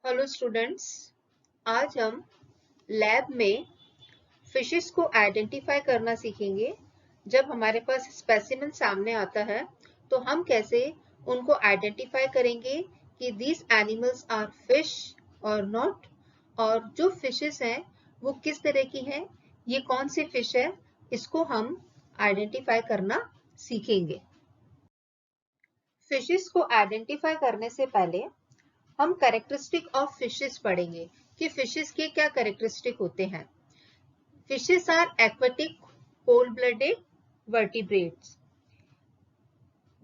Hello students, आज हम lab में फिशेस को आइडेंटिफाई करना सीखेंगे। जब हमारे पास स्पेसिमेन सामने आता है तो हम कैसे उनको आइडेंटिफाई करेंगे कि दीज एनिमल्स आर फिश और नॉट, और जो फिशेस हैं वो किस तरह की हैं, ये कौन सी फिश है, इसको हम आइडेंटिफाई करना सीखेंगे। फिशेस को आइडेंटिफाई करने से पहले हम कैरेक्टरिस्टिक ऑफ फिशेस पढ़ेंगे कि फिशेस के क्या कैरेक्टरिस्टिक होते हैं। Fishes are aquatic, cold blooded vertebrates.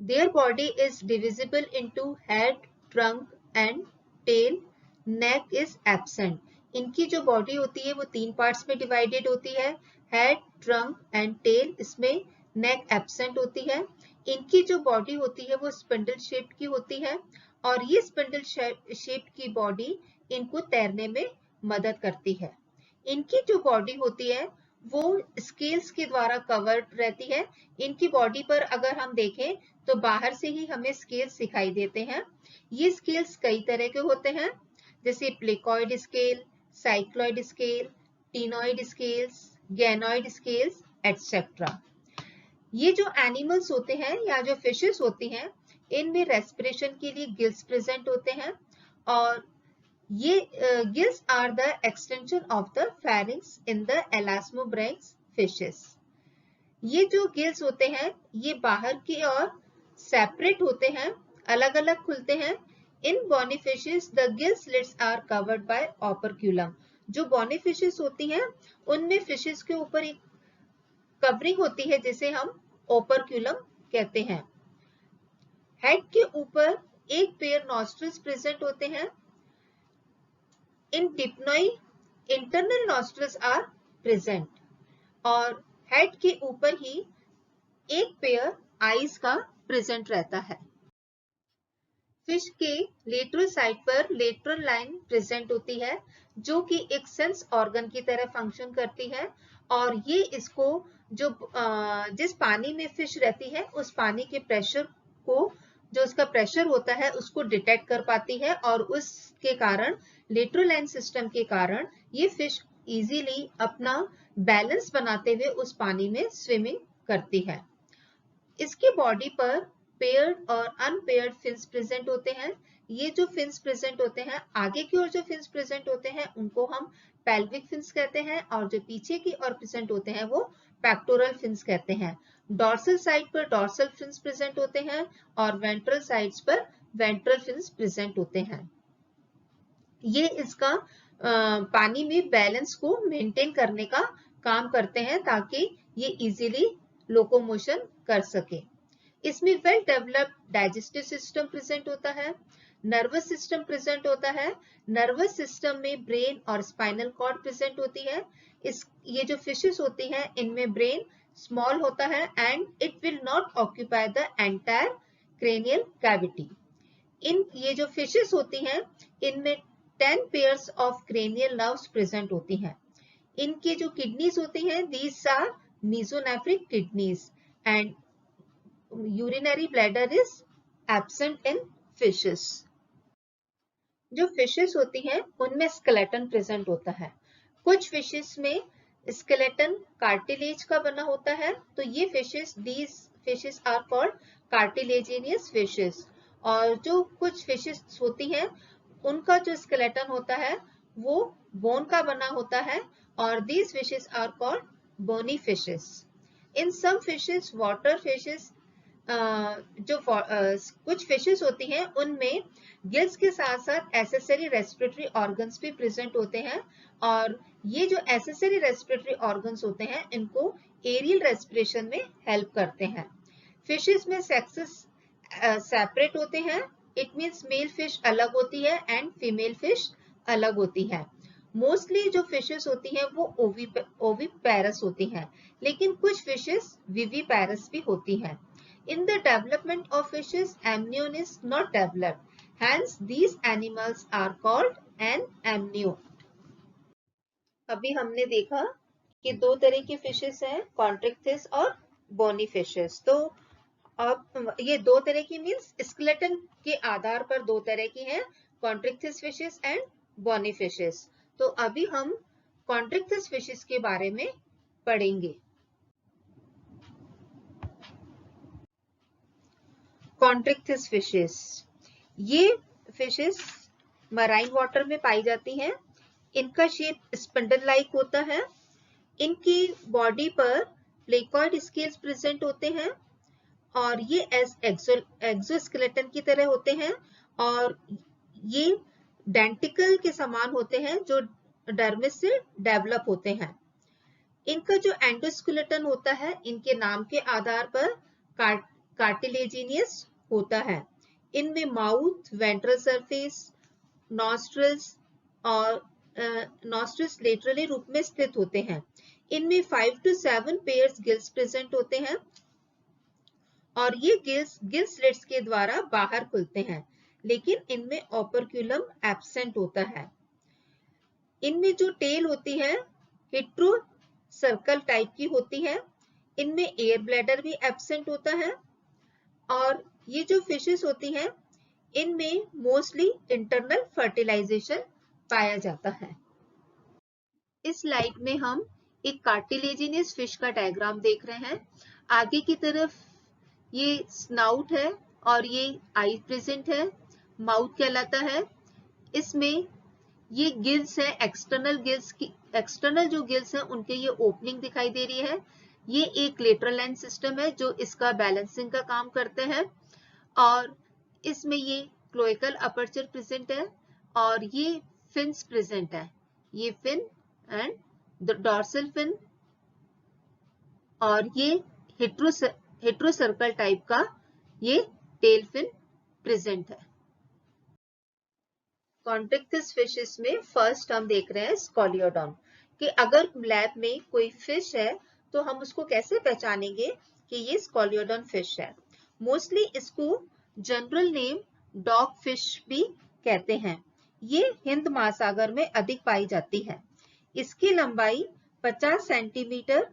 Their body is divisible into head, trunk and tail. Neck is absent. इनकी जो बॉडी होती है वो 3 पार्ट्स में डिवाइडेड होती है, हेड, ट्रंक एंड टेल। इसमें नेक एब्सेंट होती है। इनकी जो बॉडी होती है वो स्पिंडल शेप की होती है और ये स्पिंडल शेप की बॉडी इनको तैरने में मदद करती है। इनकी जो बॉडी होती है वो स्केल्स के द्वारा कवर्ड रहती है। इनकी बॉडी पर अगर हम देखें तो बाहर से ही हमें स्केल्स दिखाई देते हैं। ये स्केल्स कई तरह के होते हैं, जैसे placoid scale, cycloid scale, ctenoid scales, ganoid scales etcetera. ये जो एनिमल्स होते हैं या जो फिशेस होती हैं, इनमें रेस्पिरेशन के लिए गिल्स प्रेजेंट होते हैं और ये gills are the extension of the pharynx in the elasmobranchs fishes. ये जो गिल्स होते हैं ये बाहर की ओर सेपरेट होते हैं, अलग अलग खुलते हैं। In bony fishes the gill slits are covered by operculum. जो बॉनी फिशेस होती हैं उनमें फिशेस के ऊपर एक कवरिंग होती है जिसे हम ओपर्क्यूलम कहते हैं। हेड के ऊपर एक पेयर नॉस्ट्रिल्स प्रेजेंट होते हैं। In dipnoi internal nostrils are present और हेड के ऊपर ही एक पेयर आईज का प्रेजेंट रहता है। फिश के लेटरल साइड पर लेटरल लाइन प्रेजेंट होती है जो कि एक सेंस ऑर्गन की तरह फंक्शन करती है और ये इसको जो जिस पानी में फिश रहती है उस पानी के प्रेशर को, जो उसका प्रेशर होता है उसको डिटेक्ट कर पाती है और उसके कारण लेटरल लाइन सिस्टम के कारण ये फिश इजीली अपना बैलेंस बनाते हुए उस पानी में स्विमिंग करती है। इसकी बॉडी पर पेयर्ड और अनपेयर्ड फिन्स प्रेजेंट होते हैं। ये जो फिन्स प्रेजेंट होते हैं, आगे की ओर जो फिन्स प्रेजेंट होते हैं उनको हम पेल्विक फिन्स कहते हैं और जो पीछे की ओर प्रेजेंट होते हैं वो पेक्टोरल फिन्स कहते हैं। डॉर्सल साइड पर डॉर्सल फिन्स प्रेजेंट होते हैं और वेंट्रल साइड्स पर वेंट्रल फिन्स प्रेजेंट होते हैं। ये इसका पानी में बैलेंस को मेंटेन करने का काम करते हैं ताकि ये इजीली लोकोमोशन कर सके। इसमें well developed digestive system present होता है, नर्वस सिस्टम प्रेजेंट होता है। नर्वस सिस्टम में ब्रेन और स्पाइनल कॉर्ड प्रेजेंट होती है। ये जो फिशेस होती हैं इनमें ब्रेन स्मॉल होता है and it will not occupy the entire cranial cavity. ये जो फिशेस होती हैं इनमें 10 pairs of cranial nerves present होती हैं। इनकी जो किडनीज होती हैं these are mesonephric kidneys and urinary bladder is absent in fishes. जो फिशेस होती हैं उनमें स्केलेटन प्रेजेंट होता है। कुछ फिशेस में स्केलेटन कार्टिलेज का बना होता है, तो ये fishes, these fishes are called cartilaginous fishes. और जो कुछ फिशेस होती हैं उनका जो स्केलेटन होता है वो बोन का बना होता है और these fishes are called bony fishes. In some fishes, water fishes, कुछ फिशेस होती हैं उनमें गिल्स के साथ साथ एसेसरी रेस्पिरेटरी ऑर्गन्स भी प्रेजेंट होते हैं और ये जो एसेसरी रेस्पिरेटरी ऑर्गन्स होते हैं इनको एरियल रेस्पिरेशन में हेल्प करते हैं। फिशेस में सेक्सेस सेपरेट होते हैं, इट मींस मेल फिश अलग होती है एंड फीमेल फिश अलग होती है। मोस्टली जो फिशेस होती हैं वो ओविपेरस होती हैं, लेकिन कुछ फिशेस विविपेरस भी होती हैं। In the development of fishes, amnion is not developed. Hence, these animals are called an amnio. अभी हमने देखा कि दो तरह की फिशेस हैं, कॉन्ट्रिक्थिस और बोनी फिशेस। तो अब ये दो तरह की मीन्स स्केलेटन के आधार पर दो तरह की हैं, कॉन्ट्रिक्थिस फिशेस एंड बॉनी फिशेस। तो अभी हम कॉन्ट्रिक्थिस फिशेस के बारे में पढ़ेंगे। कॉन्ट्रिक्थिस फिशेस, ये फिशेस मराइन वाटर में पाई जाती हैं। इनका शेप स्पिंडल लाइक होता है। इनकी बॉडी पर प्लेकॉइड स्केल्स प्रेजेंट होते हैं और ये एक्सोस्केलेटन की तरह होते हैं और ये डेंटिकल के समान होते हैं जो डर्मिस से डेवलप होते हैं। इनका जो एंडोस्केलेटन होता है इनके नाम के आधार पर कार्टिलेजिनियस होता है। इनमें माउथ, वेंट्रल सरफेस, नॉस्ट्रल्स और नॉस्ट्रल्स लेटरली रूप में स्थित होते हैं। इनमें 5 to 7 पेयर्स गिल्स प्रेजेंट होते हैं और ये गिल स्लिट्स के द्वारा बाहर खुलते हैं, लेकिन इनमें ओपर्क्यूलम एब्सेंट होता है। इनमें जो टेल होती है हेट्रो सर्कल टाइप की होती है। इनमें एयर ब्लैडर भी एब्सेंट होता है और ये जो फिशेस होती हैं इनमें मोस्टली इंटरनल फर्टिलाइजेशन पाया जाता है। इस स्लाइड में हम एक कार्टिलेजिनियस फिश का डायग्राम देख रहे हैं। आगे की तरफ ये स्नाउट है और ये आई प्रेजेंट है, माउथ कहलाता है। इसमें ये गिल्स है, एक्सटर्नल जो गिल्स हैं उनके ये ओपनिंग दिखाई दे रही है। ये एक लेटरल लाइन सिस्टम है जो इसका बैलेंसिंग का काम करते हैं और इसमें ये क्लोएकल अपर्चर प्रेजेंट है और ये फिन्स प्रेजेंट है, ये फिन एंड डॉर्सल फिन और ये हेट्रो सर्कल टाइप का ये टेल फिन प्रेजेंट है। कॉन्ट्रिक्थिस फिशेस में फर्स्ट हम देख रहे हैं स्कोलियोडॉन कि अगर लैब में कोई फिश है तो हम उसको कैसे पहचानेंगे कि ये स्कोलियोडॉन फिश है। मोस्टली इसको जनरल नेम डॉग फिश भी कहते हैं। ये हिंद महासागर में अधिक पाई जाती है। इसकी लंबाई 50 सेंटीमीटर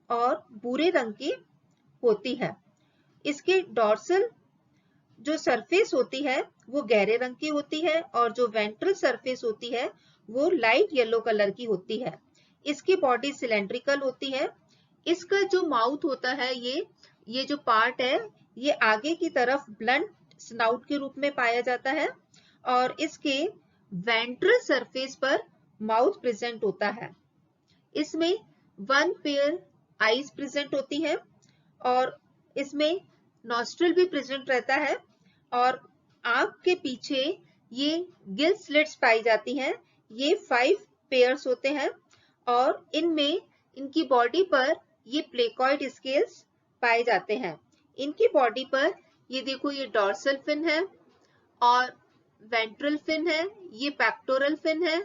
और भूरे रंग की होती है। इसके डॉर्सल जो सरफेस होती है वो गहरे रंग की होती है और जो वेंट्रल सरफेस होती है वो लाइट येलो कलर की होती है। इसकी बॉडी सिलेंड्रिकल होती है। इसका जो माउथ होता है ये जो पार्ट है ये आगे की तरफ ब्लंट स्नाउट के रूप में पाया जाता है और इसके वेंट्रल सरफेस पर माउथ प्रेजेंट होता है। इसमें 1 पेयर आईज प्रेजेंट होती है और इसमें नॉस्ट्रल भी प्रेजेंट रहता है और आंख के पीछे ये गिल स्लिट्स पाई जाती हैं। ये 5 पेयर्स होते हैं और इनमें इनकी बॉडी पर ये प्लेकॉइड स्केल्स पाए जाते हैं। इनकी बॉडी पर ये देखो ये डॉर्सल फिन है और वेंट्रल फिन है, ये पेक्टोरल फिन है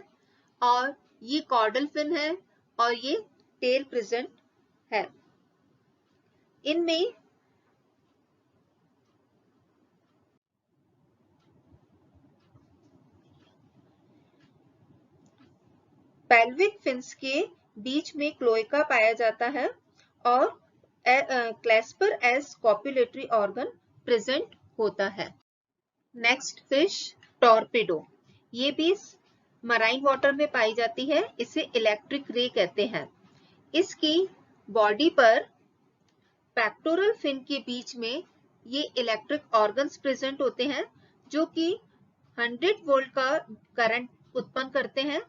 और ये कॉर्डल फिन है और ये टेल प्रेजेंट है। इनमें पेल्विक फिन्स के बीच में क्लोएका पाया जाता है और क्लैस्पर एज कॉपुलेटरी ऑर्गन प्रेजेंट होता है। नेक्स्ट फिश टॉर्पेडो, ये भी मराइन वाटर में पाई जाती है। इसे इलेक्ट्रिक रे कहते हैं। इसकी बॉडी पर पेक्टोरल फिन के बीच में ये इलेक्ट्रिक ऑर्गन्स प्रेजेंट होते हैं जो कि 100 वोल्ट का करंट उत्पन्न करते हैं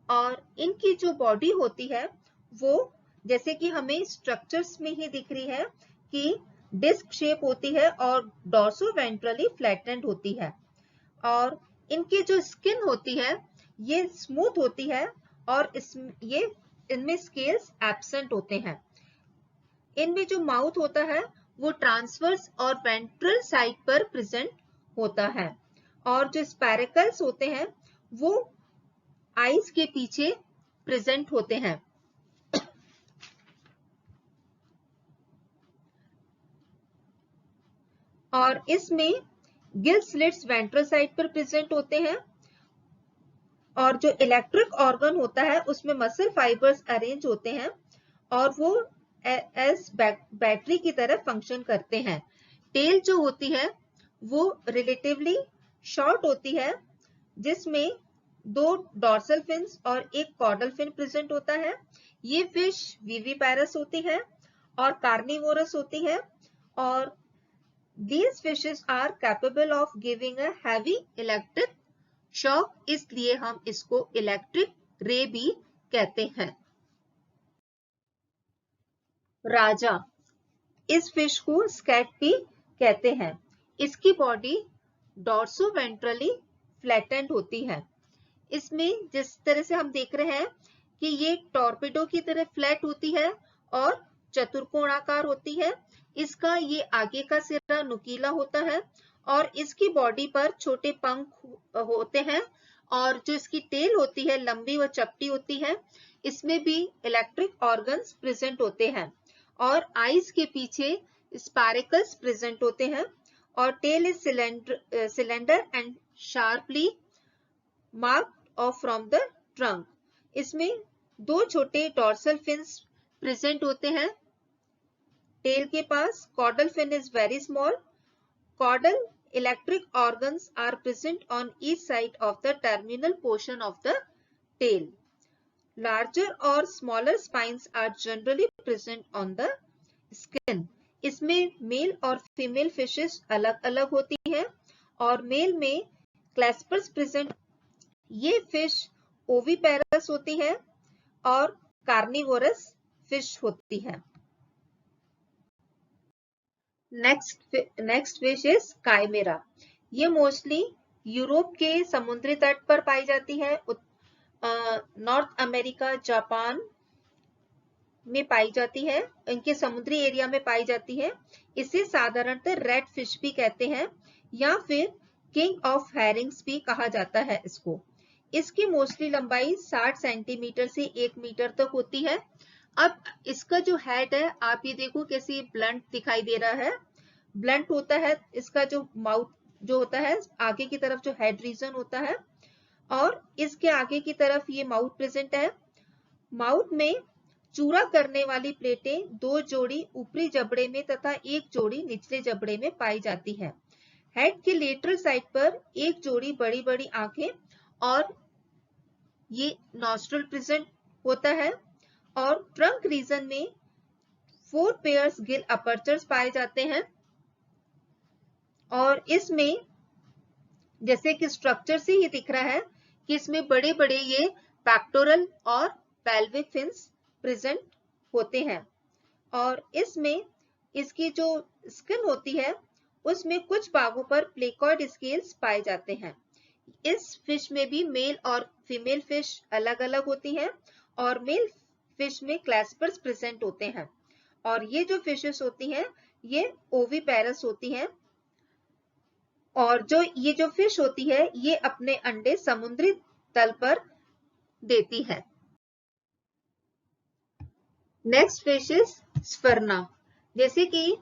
और इनकी जो बॉडी होती है वो जैसे कि हमें स्ट्रक्चर्स में ही दिख रही है कि डिस्क शेप होती है और डॉर्सो वेंट्रली फ्लैटेंड होती है और इनकी जो स्किन होती है ये स्मूथ होती है और इनमें स्केल्स एब्सेंट होते हैं। इनमें जो माउथ होता है वो ट्रांसवर्स और वेंट्रल साइड पर प्रेजेंट होता है और जो स्पैरिकल्स होते हैं वो आईज के पीछे प्रेजेंट होते हैं। और इसमें गिल स्लिट्स वेंट्रल साइड पर प्रेजेंट होते हैं और जो इलेक्ट्रिक ऑर्गन होता है उसमें मसल फाइबर्स अरेंज होते हैं और वो एज बैटरी की तरह फंक्शन करते हैं। टेल जो होती है वो रिलेटिवली शॉर्ट होती है जिसमें 2 डॉर्सल फिन्स और एक कॉर्डल फिन प्रेजेंट होता है। ये फिश विविपैरस होती है और कार्निवोरस होती है और these fishes are capable of giving a heavy electric shock, इसलिए हम इसको इलेक्ट्रिक रे भी कहते हैं। राजा, इस फिश को स्कैट भी कहते हैं। इसकी बॉडी डॉर्सोवेंट्रली फ्लैटेंड होती है। इसमें जिस तरह से हम देख रहे हैं कि ये टॉर्पेडो की तरह फ्लैट होती है और चतुर्कोणाकार होती है। इसका ये आगे का सिरा नुकीला होता है और इसकी बॉडी पर छोटे पंख होते हैं और जो इसकी टेल होती है लंबी व चपटी होती है। इसमें भी इलेक्ट्रिक ऑर्गन्स प्रेजेंट होते हैं और आईज के पीछे स्पारिकल्स प्रेजेंट होते हैं और tail is cylinder and sharply marked off from the trunk. इसमें 2 छोटे डॉर्सल फिन्स प्रेजेंट होते हैं टेल के पास। Caudal fin is very small. Caudal electric organs are present on each side of the terminal portion of the tail. Larger or smaller spines are generally present on the skin. इसमें mail और female fishes अलग अलग होती हैं और mail में क्लैस्पर्स present. ये fish oviparous होती है और कार्निवोरस फिश होती है। Next fish is chimera. ये मोस्टली यूरोप के समुद्री तट पर पाई जाती है। नॉर्थ अमेरिका, जापान में पाई जाती है। इनके समुद्री एरिया में पाई जाती है। इसे साधारणतः रेड फिश भी कहते हैं या फिर किंग ऑफ हेरिंग्स भी कहा जाता है इसको। इसकी मोस्टली लंबाई 60 सेंटीमीटर से 1 मीटर तक होती है। अब इसका जो हेड है आप ये देखो कैसे ब्लंट दिखाई दे रहा है। ब्लंट होता है इसका जो माउथ जो होता है, आगे की तरफ जो हेड रीजन होता है और इसके आगे की तरफ ये माउथ प्रेजेंट है। माउथ में चूरा करने वाली प्लेटें 2 जोड़ी ऊपरी जबड़े में तथा 1 जोड़ी निचले जबड़े में पाई जाती है। हेड के लेटरल साइड पर 1 जोड़ी बड़ी बड़ी आंखें और ये नॉस्ट्रल प्रेजेंट होता है और ट्रंक रीजन में 4 पेयर्स गिल अपर्चर्स पाए जाते हैं और इसमें जैसे कि स्ट्रक्चर से ये दिख रहा है कि इसमें बड़े बड़े ये पैक्टोरल और पेल्विक फिन्स प्रेजेंट होते हैं और इसमें इसकी जो स्किन होती है उसमें कुछ भागों पर प्लेकॉइड स्केल्स पाए जाते हैं। इस फिश में भी मेल और फीमेल फिश अलग अलग होती हैं और मेल फिश में क्लैस्पर्स प्रेजेंट होते हैं और ये जो फिशेस होती हैं ये ओविपेरस होती हैं और जो ये जो फिश होती है ये अपने अंडे समुद्री तल पर देती है। Next fish is sphyrna. जैसे कि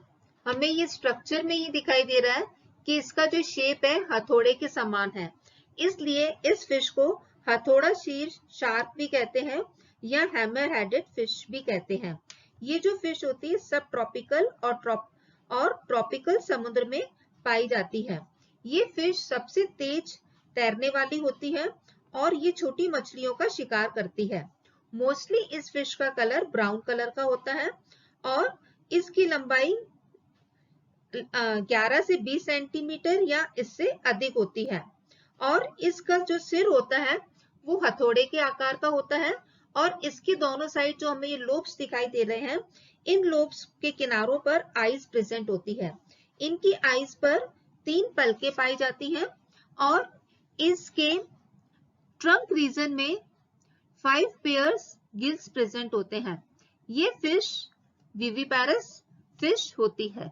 हमें ये स्ट्रक्चर में ये दिखाई दे रहा है कि इसका जो शेप है हथौड़े के समान है, इसलिए इस फिश को हथौड़ा शीर्ष शार्क भी कहते हैं या हैमर हेडेड फिश भी कहते हैं। ये जो फिश होती है सब ट्रॉपिकल और ट्रॉपिकल समुद्र में पाई जाती है। ये फिश सबसे तेज तैरने वाली होती है और ये छोटी मछलियों का शिकार करती है। मोस्टली इस फिश का कलर ब्राउन कलर का होता है और इसकी लंबाई 11 से 20 सेंटीमीटर या इससे अधिक होती है और इसका जो सिर होता है वो हथौड़े के आकार का होता है और इसके दोनों साइड जो हमें ये लोब्स दिखाई दे रहे हैं, इन लोब्स के किनारों पर आईज प्रेजेंट होती है। इनकी आईज पर 3 पलकें पाई जाती हैं और इसके ट्रंक रीजन में 5 पेयर्स गिल्स प्रेजेंट होते हैं। ये फिश विविपैरस फिश होती है।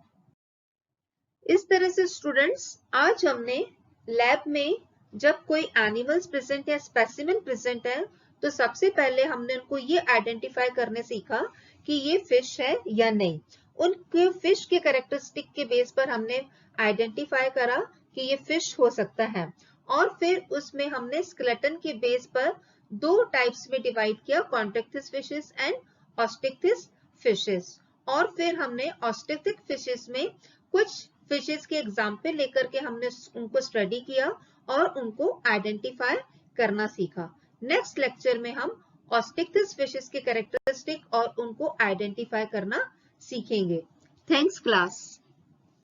इस तरह से स्टूडेंट्स आज हमने लैब में जब कोई एनिमल्स प्रेजेंट या स्पेसिमेन प्रेजेंट है तो सबसे पहले हमने उनको ये आइडेंटिफाई करने सीखा कि ये फिश है या नहीं। उनके फिश के कैरेक्टरिस्टिक के बेस पर हमने आइडेंटिफाई करा कि ये फिश हो सकता है और फिर उसमें हमने स्केलेटन के बेस पर 2 टाइप्स में डिवाइड किया, कॉन्ट्रैक्टिस फिशेस एंड ऑस्टिक्टिस फिशेस। और फिर हमने ऑस्टिक्टिक फिशेस में कुछ फिशेस के एग्जाम्पल लेकर के हमने उनको स्टडी किया और उनको आइडेंटिफाई करना सीखा। नेक्स्ट लेक्चर में हम ऑस्टिक्टिस फिशेस के कैरेक्टरिस्टिक और उनको आइडेंटिफाई करना सीखेंगे। Thanks class.